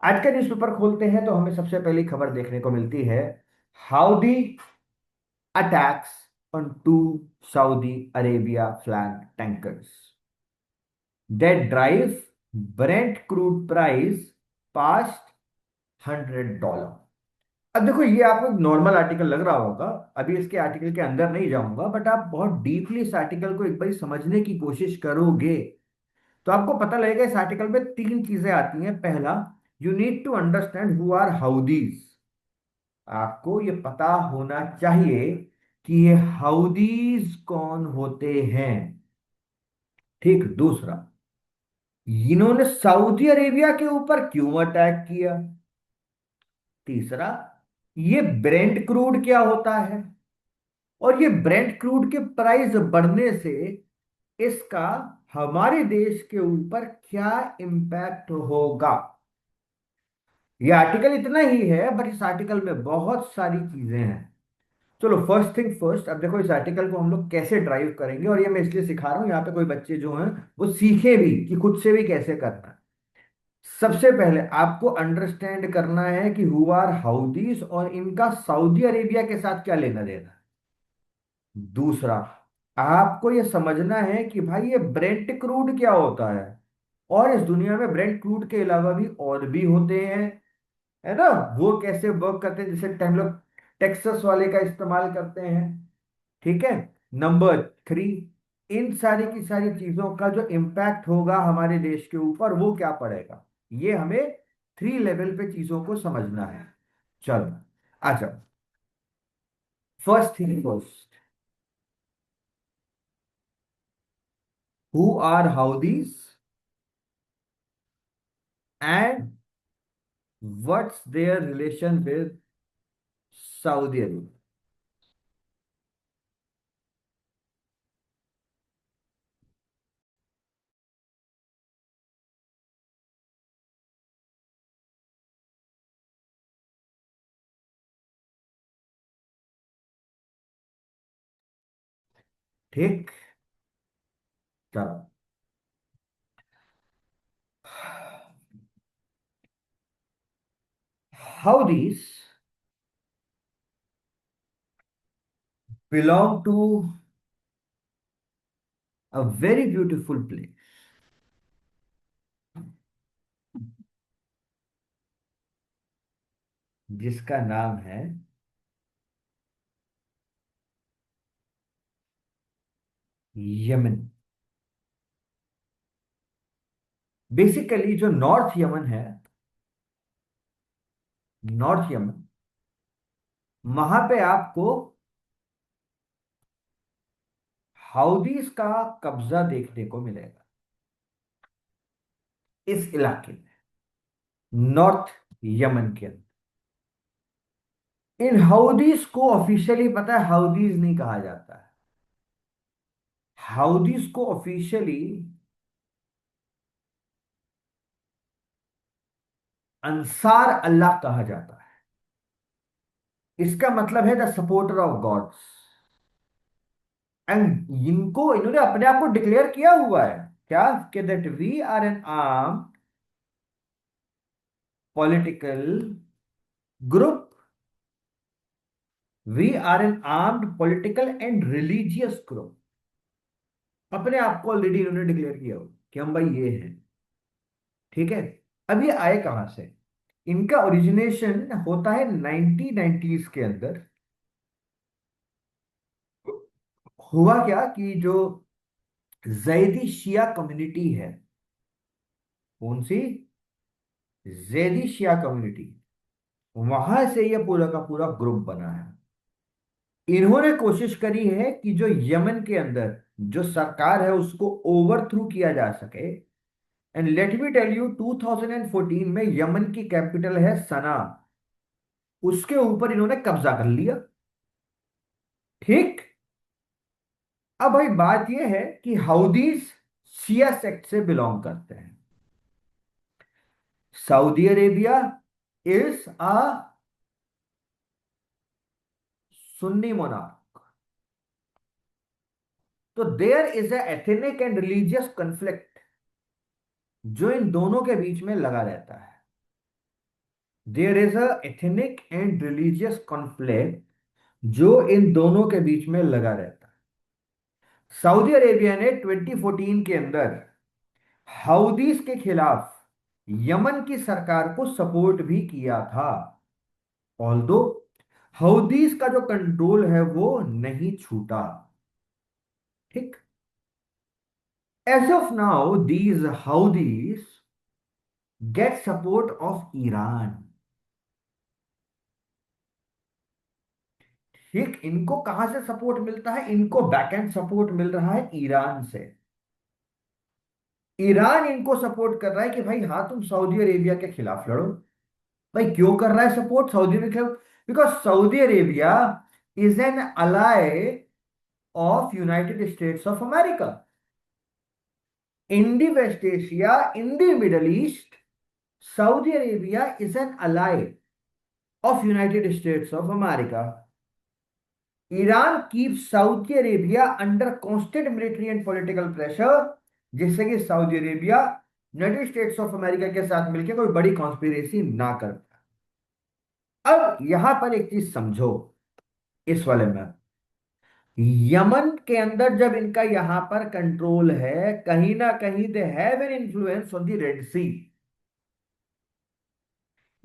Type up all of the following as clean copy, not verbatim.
आज का न्यूज़पेपर खोलते हैं तो हमें सबसे पहली खबर देखने को मिलती है। Houthi attacks on two Saudi Arabia flag tankers that drive Brent crude price past $100। अब देखो, ये आपको एक नॉर्मल आर्टिकल लग रहा होगा। अभी इसके आर्टिकल के अंदर नहीं जाऊंगा, बट आप बहुत डीपली इस आर्टिकल को एक बार समझने की कोशिश करोगे तो आपको पता लगेगा इस आर्टिकल में तीन चीजें आती हैं। पहला, you need to understand who are Houthis. आपको ये पता होना चाहिए कि ये हाउदीज कौन होते हैं। ठीक। दूसरा, इन्होंने सऊदी अरेबिया के ऊपर क्यों अटैक किया। तीसरा, ये ब्रेंट क्रूड क्या होता है, और ये ब्रेंट क्रूड के प्राइस बढ़ने से इसका हमारे देश के ऊपर क्या इम्पैक्ट होगा। ये आर्टिकल इतना ही है, बट इस आर्टिकल में बहुत सारी चीजें हैं। चलो, फर्स्ट थिंग फर्स्ट, अब देखो इस आर्टिकल को हम लोग कैसे ड्राइव करेंगे, और ये मैं इसलिए सिखा रहा हूं यहाँ पे कोई बच्चे जो हैं वो सीखे भी कि खुद से भी कैसे करना है। सबसे पहले आपको अंडरस्टैंड करना है कि हु आर हाउदीज और इनका सऊदी अरेबिया के साथ क्या लेना देना है। दूसरा, आपको ये समझना है कि भाई ये ब्रेंट क्रूड क्या होता है, और इस दुनिया में ब्रेंट क्रूड के अलावा भी और भी होते हैं, है ना। वो कैसे वर्क करते हैं, जैसे हम लोग टेक्सास वाले का इस्तेमाल करते हैं। ठीक है। नंबर थ्री, इन सारी की सारी चीजों का जो इम्पैक्ट होगा हमारे देश के ऊपर वो क्या पड़ेगा, ये हमें थ्री लेवल पे चीजों को समझना है। चलो, अच्छा, first thing first, who are Houthis and what's their relation with Saudi Arabia. ठीक। चलो, Houthis belong to a very beautiful place जिसका नाम है यमन। बेसिकली जो नॉर्थ यमन है, नॉर्थ यमन, वहां पे आपको हाउदीज का कब्जा देखने को मिलेगा इस इलाके में, नॉर्थ यमन के अंदर। इन हाउदीज को ऑफिशियली, पता है, हाउदीज नहीं कहा जाता है। हाउदीज को ऑफिशियली अंसार अल्लाह कहा जाता है। इसका मतलब है the supporter of gods. And इनको, इन्होंने अपने आप को डिक्लेयर किया हुआ है क्या, कि that we are an arm political group, we are an armed political and religious group. अपने आप को ऑलरेडी इन्होंने डिक्लेयर किया हुआ कि हम भाई ये हैं। ठीक है। अब ये आए कहां से, इनका ओरिजिनेशन होता है 1990s के अंदर। हुआ क्या कि जो जैदी शिया कम्युनिटी है, कौन सी, जैदी शिया कम्युनिटी, वहां से ये पूरा का पूरा ग्रुप बना है। इन्होंने कोशिश करी है कि जो यमन के अंदर जो सरकार है उसको ओवरथ्रू किया जा सके। And let me tell you, 2014 में यमन की कैपिटल है सना, उसके ऊपर इन्होंने कब्जा कर लिया। ठीक। अब भाई बात यह है कि हाउदीज शिया सेक्ट से बिलोंग करते हैं। Saudi Arabia is a Sunni monarch. तो there is a ethnic and religious conflict जो इन दोनों के बीच में लगा रहता है। There is a ethnic and religious conflict जो इन दोनों के बीच में लगा रहता है। सऊदी अरेबिया ने 2014 के अंदर हाउदीज के खिलाफ यमन की सरकार को सपोर्ट भी किया था, ऑल्दो हाउदीज का जो कंट्रोल है वो नहीं छूटा। ठीक। As of now these Houthis get support of Iran. ठीक, इनको कहां से सपोर्ट मिलता है? इनको बैकएंड सपोर्ट मिल रहा है ईरान से। ईरान इनको सपोर्ट कर रहा है कि भाई हाँ तुम सऊदी अरेबिया के खिलाफ लड़ो। भाई क्यों कर रहा है सपोर्ट सऊदी अरेबिया के खिलाफ? Because Saudi Arabia is an ally of United States of America in the West Asia, in the Middle East. Saudi Arabia is an ally of United States of America. Iran keep Saudi Arabia under constant military and political pressure, जिससे कि Saudi Arabia United States of America के साथ मिलकर कोई बड़ी conspiracy ना कर। अब यहां पर एक चीज समझो इस वाले में, यमन के अंदर जब इनका यहां पर कंट्रोल है, कहीं ना कहीं they have an influence on the Red Sea.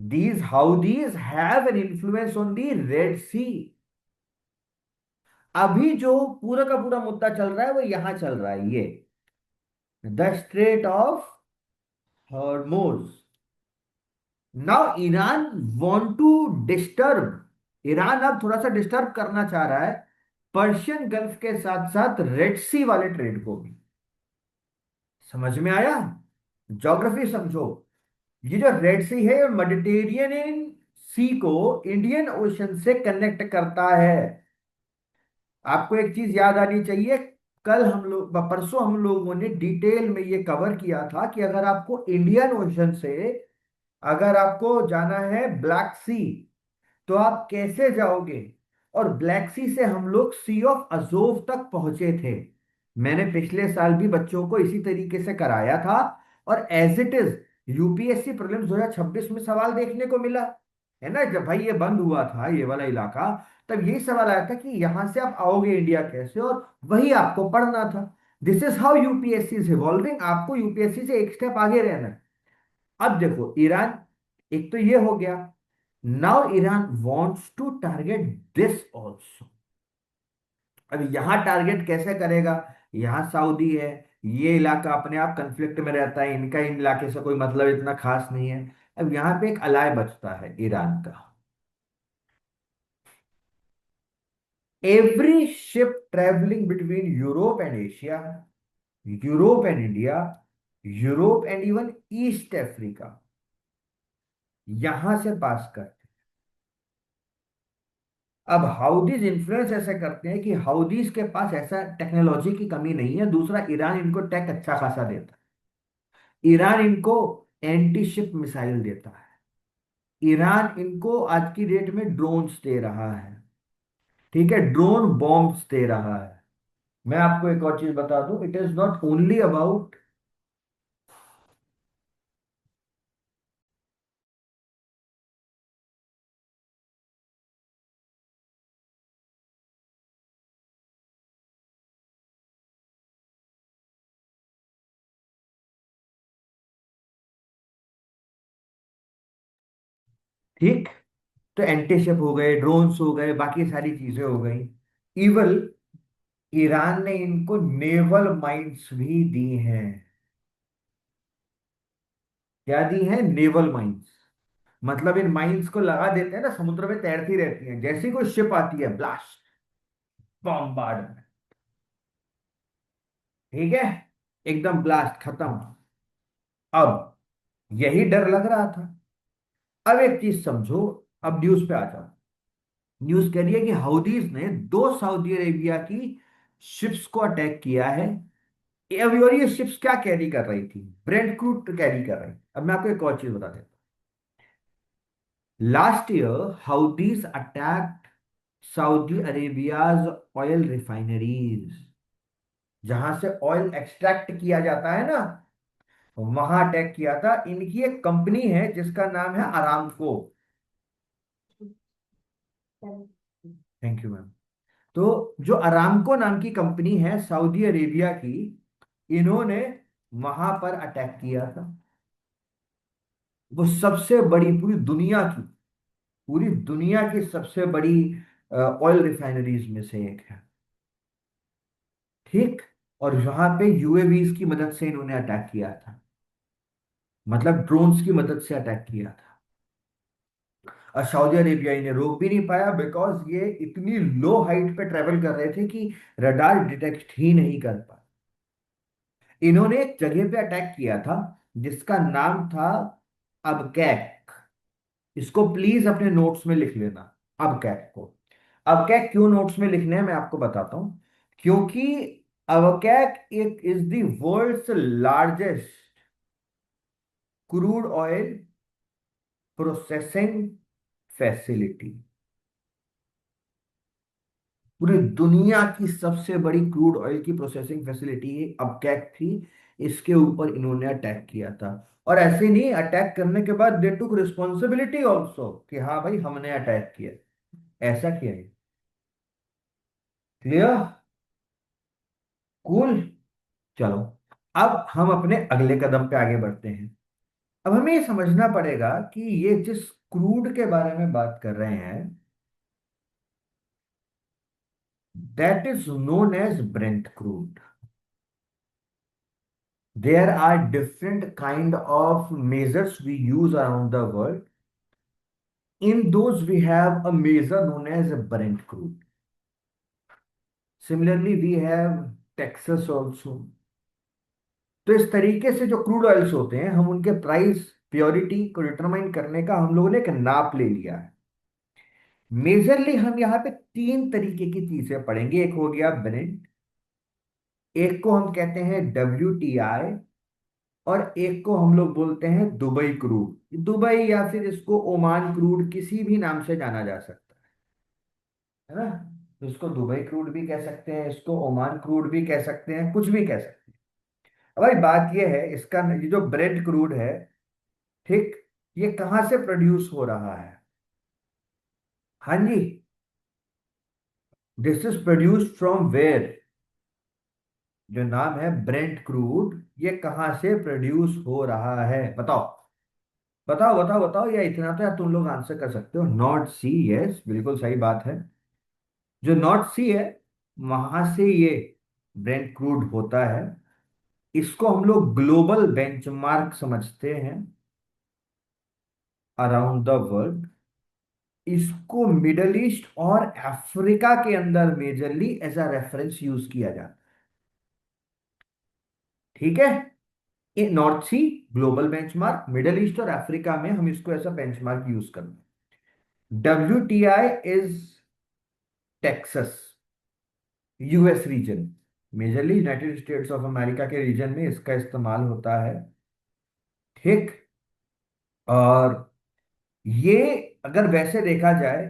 These Houthis have an influence on the Red Sea. अभी जो पूरा का पूरा मुद्दा चल रहा है वो यहां चल रहा है, ये the strait of Hormuz. Now Iran want to disturb, Iran अब थोड़ा सा डिस्टर्ब करना चाह रहा है पर्शियन गल्फ के साथ साथ रेड सी वाले ट्रेड को भी। समझ में आया? ज्योग्राफी समझो। ये जो रेड सी है मेडिटेरियन सी को इंडियन ओशन से कनेक्ट करता है। आपको एक चीज याद आनी चाहिए, कल हम लोग परसों हम लोगों ने डिटेल में ये कवर किया था कि अगर आपको इंडियन ओशन से अगर आपको जाना है ब्लैक सी तो आप कैसे जाओगे? और ब्लैक सी से हम लोग सी ऑफ अजोव तक पहुंचे थे। मैंने पिछले साल भी बच्चों को इसी तरीके से कराया था। और as it is UPSC prelims 2026 में सवाल देखने को मिला है ना, जब भाई ये बंद हुआ था ये वाला इलाका, तब यही सवाल आया था कि यहां से आप आओगे इंडिया कैसे, और वही आपको पढ़ना था। This is how UPSC is evolving, आपको यूपीएससी से एक स्टेप आगे रहना है। अब देखो ईरान, एक तो ये हो गया। Now Iran wants to target this also. अब यहां टारगेट कैसे करेगा? यहां सऊदी है, ये इलाका अपने आप कंफ्लिक्ट में रहता है, इनका इन इलाके से कोई मतलब इतना खास नहीं है। अब यहां पे एक अलाय बचता है ईरान का। Every ship travelling between Europe and Asia, Europe and India, Europe and even east Africa, यहां से पास करते। अब हाउदीज इन्फ्लुएंस ऐसे करते हैं कि हाउदीज के पास ऐसा टेक्नोलॉजी की कमी नहीं है, दूसरा ईरान इनको टेक अच्छा खासा देता है। ईरान इनको एंटी शिप मिसाइल देता है। ईरान इनको आज की डेट में ड्रोन्स दे रहा है। ठीक है, ड्रोन बॉम्ब्स दे रहा है। मैं आपको एक और चीज बता दूं, it is not only about. ठीक, तो एंटी शिप हो गए, ड्रोन्स हो गए, बाकी सारी चीजें हो गई। इवल ईरान ने इनको नेवल माइंस भी दी हैं। क्या दी है? Naval mines. मतलब इन माइंस को लगा देते हैं ना, समुद्र में तैरती रहती हैं, जैसी कोई शिप आती है ब्लास्ट, बॉम्बार्ड। ठीक है, एकदम ब्लास्ट खत्म। अब यही डर लग रहा था। अब एक चीज समझो, अब न्यूज पे आ जाओ। न्यूज कह रही है कि हाउदीज ने दो सऊदी अरेबिया की शिप्स को अटैक किया है। और ये शिप्स क्या कैरी कर रही थी? ब्रेंट क्रूड कैरी कर रही। अब मैं आपको एक और चीज बता देता हूं। Last year Houthis attacked Saudi Arabia's oil refineries, जहां से ऑयल एक्सट्रैक्ट किया जाता है ना, वहां अटैक किया था। इनकी एक कंपनी है जिसका नाम है अरामको। Thank you ma'am. तो जो अरामको नाम की कंपनी है सऊदी अरेबिया की, इन्होंने वहां पर अटैक किया था। वो सबसे बड़ी पूरी दुनिया की सबसे बड़ी ऑयल रिफाइनरीज में से एक है। ठीक। और वहां पे यूएवीज की मदद से इन्होंने अटैक किया था, मतलब ड्रोन्स की मदद से अटैक किया था। और सऊदी अरेबिया इन्हें रोक भी नहीं पाया, बिकॉज ये इतनी लो हाइट पे ट्रेवल कर रहे थे कि रडार डिटेक्ट ही नहीं कर पाए। इन्होंने एक जगह पे अटैक किया था जिसका नाम था अबकैक। इसको प्लीज अपने नोट्स में लिख लेना, अबकैक को। अबकैक क्यों नोट्स में लिखने हैं मैं आपको बताता हूं। क्योंकि अबकैक एक is the world's largest crude oil processing facility. पूरी दुनिया की सबसे बड़ी क्रूड ऑयल की प्रोसेसिंग फैसिलिटी अबकैक थी। इसके ऊपर इन्होंने अटैक किया था। और ऐसे नहीं, अटैक करने के बाद दे टुक रिस्पॉन्सिबिलिटी ऑल्सो कि हाँ भाई हमने अटैक किया। ऐसा किया है। क्लियर? कूल। चलो, अब हम अपने अगले कदम पे आगे बढ़ते हैं। अब हमें ये समझना पड़ेगा कि ये जिस क्रूड के बारे में बात कर रहे हैं, that is known as Brent crude. There are different kind of measures we use around the world. In those we have a measure known as a Brent crude. Similarly, we have Texas also. तो इस तरीके से जो crude oils होते हैं, हम उनके price purity को डिटरमाइन करने का हम लोगों ने एक नाप ले लिया है। मेजरली हम यहाँ पे तीन तरीके की चीजें पढ़ेंगे। एक हो गया ब्रेंट, एक को हम कहते हैं WTI, और एक को हम लोग बोलते हैं दुबई क्रूड। दुबई या फिर इसको ओमान क्रूड किसी भी नाम से जाना जा सकता है ना। तो इसको दुबई क्रूड भी कह सकते हैं, इसको ओमान क्रूड भी कह सकते हैं, कुछ भी कह सकते हैं। अब भाई बात यह है, इसका ये जो ब्रेड क्रूड है, ठीक, ये कहाँ से प्रोड्यूस हो रहा है? हाँ जी, this is produced from where? जो नाम है ब्रेंट क्रूड, ये कहाँ से प्रोड्यूस हो रहा है बताओ? बताओ बताओ बताओ, या इतना तो यार तुम लोग आंसर कर सकते हो। नॉर्थ सी, यस बिल्कुल सही बात है। जो नॉर्थ सी है, वहां से ये ब्रेंट क्रूड होता है। इसको हम लोग ग्लोबल बेंचमार्क समझते हैं अराउंड द वर्ल्ड। इसको मिडल ईस्ट और अफ्रीका के अंदर majorly as a reference use किया जाता है। ठीक है। ये North Sea global benchmark, Middle East और अफ्रीका में हम इसको ऐसा बेंचमार्क यूज करते हैं। WTI is Texas, US region, majorly United States of America के रीजन में इसका इस्तेमाल होता है। ठीक। और ये अगर वैसे देखा जाए,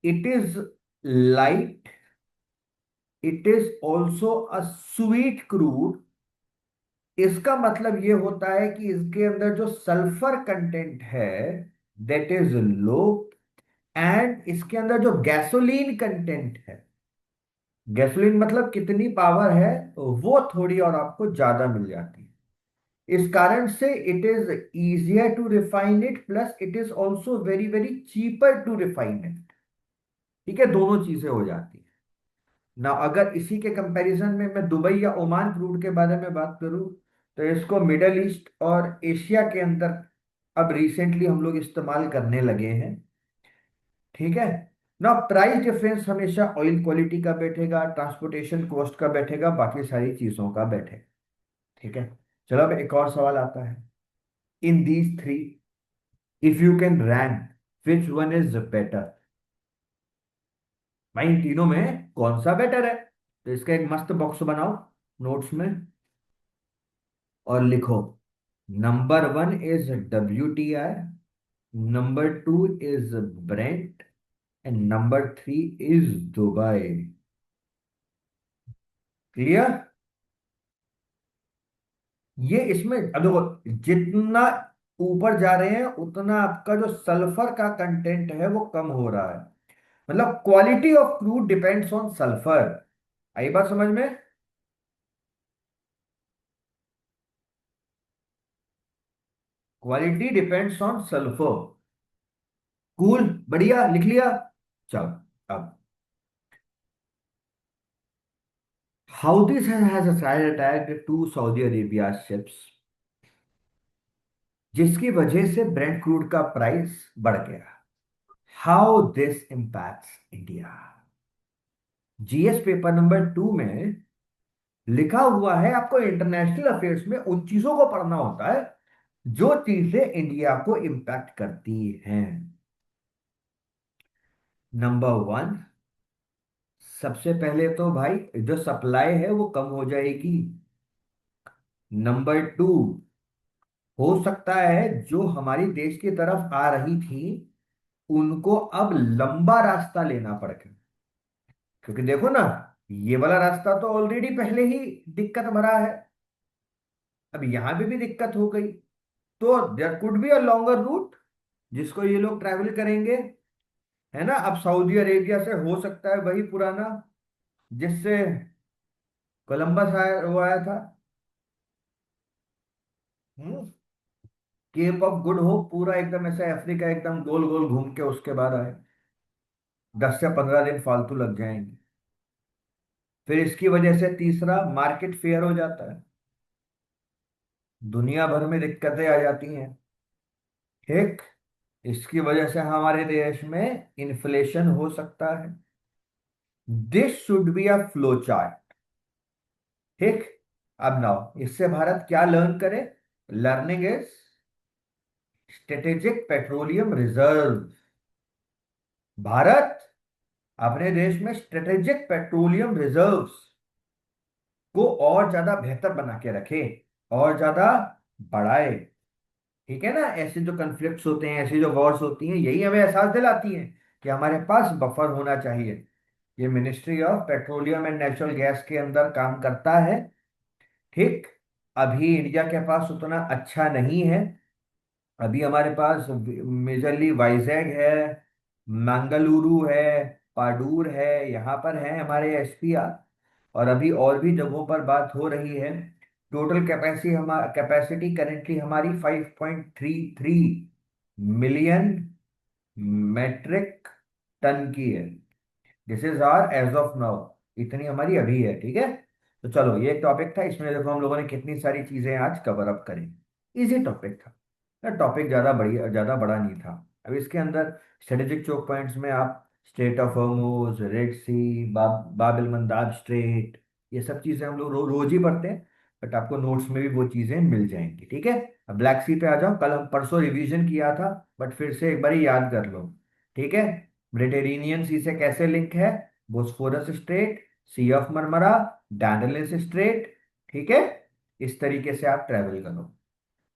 it is light, it is also a sweet crude. इसका मतलब ये होता है कि इसके अंदर जो सल्फर कंटेंट है दैट इज लो, एंड इसके अंदर जो गैसोलीन कंटेंट है, गैसोलीन मतलब कितनी पावर है, वो थोड़ी और आपको ज्यादा मिल जाती है। इस कारण से it is easier to refine it, plus it is also very very cheaper to refine it. ठीक है, दोनों चीजें हो जाती है ना। अगर इसी के कंपैरिजन में मैं दुबई या ओमान क्रूड के बारे में बात करूं, तो इसको मिडल ईस्ट और एशिया के अंदर अब रिसेंटली हम लोग इस्तेमाल करने लगे हैं। ठीक है ना। प्राइस डिफरेंस हमेशा ऑयल क्वालिटी का बैठेगा, ट्रांसपोर्टेशन कॉस्ट का बैठेगा, बाकी सारी चीजों का बैठेगा। ठीक है। चलो अब एक और सवाल आता है। In these three, if you can rank which one is better? भाई इन तीनों में कौन सा बेटर है? तो इसका एक मस्त बॉक्स बनाओ नोट्स में और लिखो, number one is WTI, number two is Brent, and number three is Dubai. Clear? ये इसमें अब देखो, जितना ऊपर जा रहे हैं उतना आपका जो सल्फर का कंटेंट है वो कम हो रहा है। मतलब quality of crude depends on sulphur. आई बात समझ में? Quality depends on sulphur. Cool, बढ़िया, लिख लिया। चलो अब, Houthis has a side attack to Saudi Arabia ships, जिसकी वजह से ब्रेंट क्रूड का प्राइस बढ़ गया। How this impacts India. GS paper number 2 में लिखा हुआ है, आपको इंटरनेशनल अफेयर्स में उन चीजों को पढ़ना होता है जो चीजें इंडिया को इम्पैक्ट करती हैं। नंबर 1, सबसे पहले तो भाई जो सप्लाई है वो कम हो जाएगी। नंबर 2, हो सकता है जो हमारी देश की तरफ आ रही थी उनको अब लंबा रास्ता लेना पड़ेगा। क्योंकि देखो ना, ये वाला रास्ता तो ऑलरेडी पहले ही दिक्कत भरा है, अब यहां पे भी दिक्कत हो गई। तो there could be a longer route जिसको ये लोग ट्रैवल करेंगे, है ना। अब सऊदी अरेबिया से हो सकता है वही पुराना जिससे कोलंबस आया वो आया था। केप ऑफ गुड होप पूरा एकदम ऐसे अफ्रीका एकदम गोल गोल घूम के उसके बाद आए। 10 से 15 दिन फालतू लग जाएंगे। फिर इसकी वजह से तीसरा, मार्केट फेयर हो जाता है, दुनिया भर में दिक्कतें आ जाती हैं। ठीक, इसकी वजह से हमारे देश में इन्फ्लेशन हो सकता है। This should be a flow chart. ठीक, अब नाउ इससे भारत क्या लर्न करे? Learning is strategic petroleum reserve. Bharat अपने देश में स्ट्रेटेजिक पेट्रोलियम रिजर्व्स को और ज्यादा बेहतर बना के रखे, और ज्यादा बढ़ाए। ठीक है ना, ऐसे जो कन्फ्लिक्ट्स होते हैं, ऐसी जो वॉर्स होती हैं, यही हमें एहसास दिलाती हैं कि हमारे पास बफर होना चाहिए। ये ministry of petroleum and natural gas के अंदर काम करता है। ठीक, अभी इंडिया के पास उतना अच्छा नहीं है। अभी हमारे पास मेजरली वाइजैग है, मंगलुरु है, पाडूर है, यहाँ पर है हमारे एसपीआर। और अभी और भी जगहों पर बात हो रही है। टोटल कैपेसिटी करेंटली हमारी 5.33 मिलियन मेट्रिक टन की है। This is are as of now, इतनी हमारी अभी है। ठीक है, तो चलो ये टॉपिक था, इसमें देखो हम लोगों ने कितनी सारी चीजें आज कवर अप करी। इजी टॉपिक था, टॉपिक ज्यादा बढ़िया ज्यादा बड़ा नहीं था। अब इसके अंदर स्ट्रेटेजिक चोक पॉइंट्स में आप स्ट्रेट ऑफ हॉर्मुज, रेड सी, बाब एल मंदाब स्ट्रेट, ये सब चीजें हम लोग रोज ही पढ़ते हैं। बट आपको नोट्स में भी वो चीजें मिल जाएंगी। ठीक है, अब ब्लैक सी पे आ जाओ। कल हम परसों रिवीजन किया था, बट फिर से एक बार याद कर लो। ठीक है, मेडिटेरेनियन सी से कैसे लिंक है? Bosphorus strait, sea of Marmara, dandelion strait. ठीक है, इस तरीके से आप ट्रेवल करो।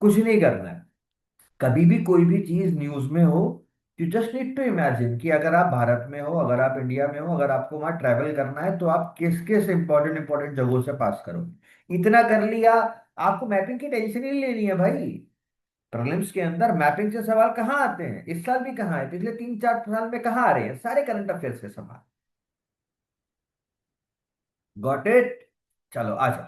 कुछ नहीं करना है, कभी भी कोई भी चीज न्यूज में हो, you just need to imagine कि अगर आप भारत में हो, अगर आप इंडिया में हो, अगर आपको वहां ट्रैवल करना है तो आप किस किस इंपॉर्टेंट इंपॉर्टेंट जगहों से पास करोगे। इतना कर लिया, आपको मैपिंग की टेंशन ही नहीं लेनी है भाई। प्रीलिम्स के अंदर मैपिंग से सवाल कहाँ आते हैं? इस साल भी कहाँ है, पिछले 3-4 साल में कहाँ आ रहे हैं? सारे करंट अफेयर्स के सवाल। Got it? चलो आ जाओ।